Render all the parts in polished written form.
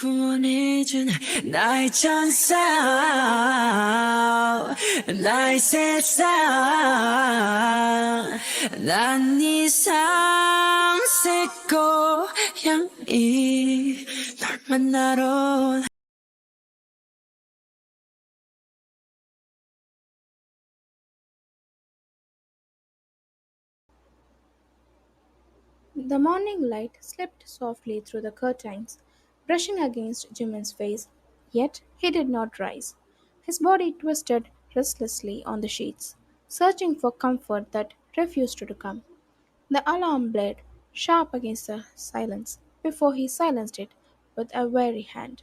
구원해준 나의 천사 나의 세상 난 이상 새 고향이 널 만나러 The morning light slipped softly through the curtains, brushing against Jimin's face, yet he did not rise. His body twisted restlessly on the sheets, searching for comfort that refused to come. The alarm blared sharp against the silence before he silenced it with a wary hand.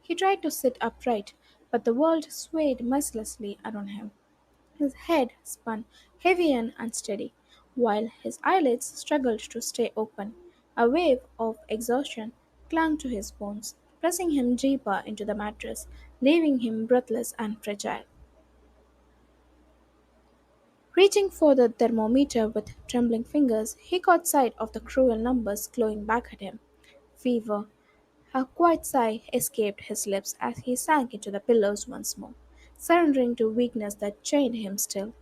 He tried to sit upright, but the world swayed mercilessly around him. His head spun heavy and unsteady, while his eyelids struggled to stay open. A wave of exhaustion clung to his bones, pressing him deeper into the mattress, leaving him breathless and fragile. Reaching for the thermometer with trembling fingers, he caught sight of the cruel numbers glowing back at him. Fever. A quiet sigh escaped his lips as he sank into the pillows once more, surrendering to weakness that chained him still.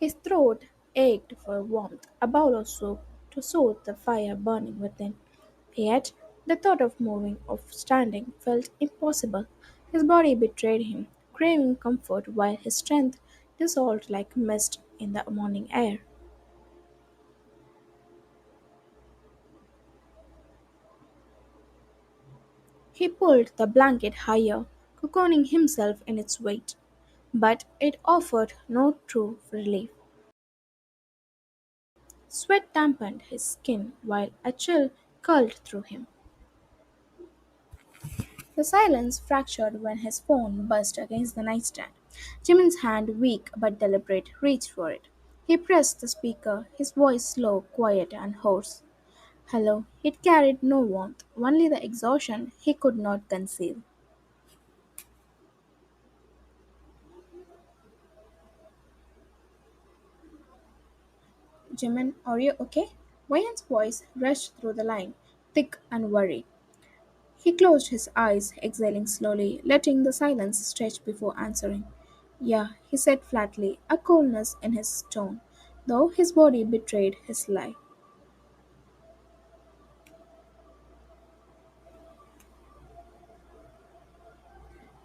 His throat ached for warmth, a bowl of soup to soothe the fire burning within. Yet the thought of moving, of standing, felt impossible. His body betrayed him, craving comfort while his strength dissolved like mist in the morning air. He pulled the blanket higher, cocooning himself in its weight. But it offered no true relief. Sweat dampened his skin while a chill curled through him. The silence fractured when his phone buzzed against the nightstand. Jimin's hand, weak but deliberate, reached for it. He pressed the speaker, his voice slow, quiet, and hoarse. Hello. It carried no warmth, only the exhaustion he could not conceal. Jimin, are you okay? Wayan's voice rushed through the line, thick and worried. He closed his eyes, exhaling slowly, letting the silence stretch before answering. Yeah, he said flatly, a coldness in his tone, though his body betrayed his lie.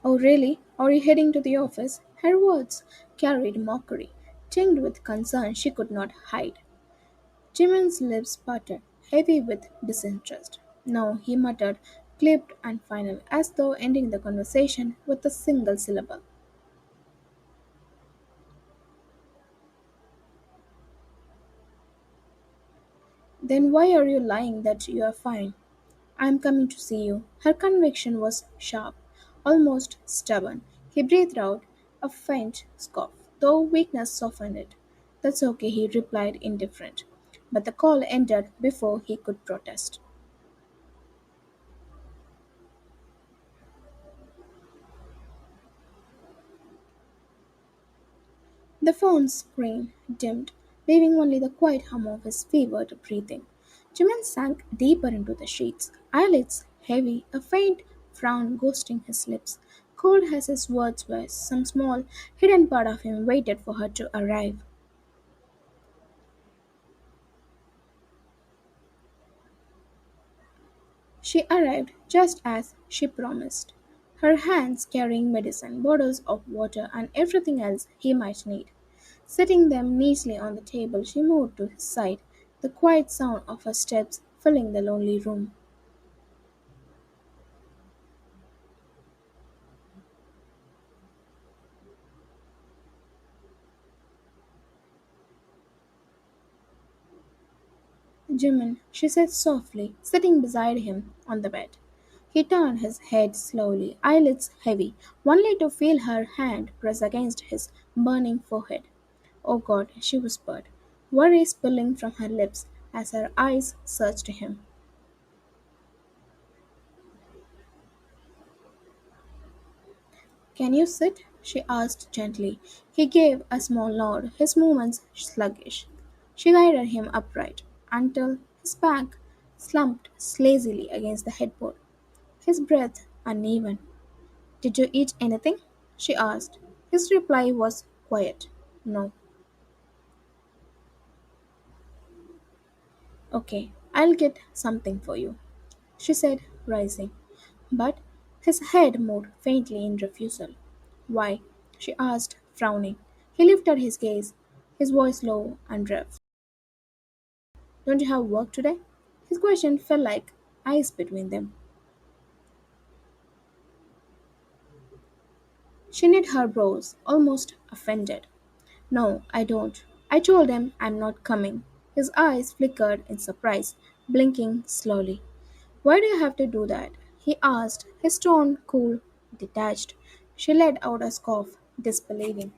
Oh, really? Are you heading to the office? Her words carried mockery, tinged with concern she could not hide. Jimin's lips parted, heavy with disinterest. No, he muttered, clipped and final, as though ending the conversation with a single syllable. Then why are you lying that you are fine? I am coming to see you. Her conviction was sharp, almost stubborn. He breathed out a faint cough, though weakness softened it. That's okay, he replied, indifferent. But the call ended before he could protest. The phone screen dimmed, leaving only the quiet hum of his fevered breathing. Jimin sank deeper into the sheets, eyelids heavy, a faint frown ghosting his lips. Cold as his words were, some small, hidden part of him waited for her to arrive. She arrived just as she promised, her hands carrying medicine, bottles of water, and everything else he might need. Setting them neatly on the table, she moved to his side, the quiet sound of her steps filling the lonely room. Jimin, she said softly, sitting beside him on the bed. He turned his head slowly, eyelids heavy, only to feel her hand press against his burning forehead. Oh God, she whispered, worry spilling from her lips as her eyes searched him. Can you sit? she asked gently. He gave a small nod, his movements sluggish. She guided him upright until his back slumped lazily against the headboard, his breath uneven. Did you eat anything? She asked. His reply was quiet. No. Okay, I'll get something for you, she said, rising. But his head moved faintly in refusal. Why? She asked, frowning. He lifted his gaze, his voice low and rough. Don't you have work today? His question felt like ice between them. She knit her brows, almost offended. No, I don't. I told him I'm not coming. His eyes flickered in surprise, blinking slowly. Why do you have to do that? He asked, his tone cool, detached. She let out a scoff, disbelieving.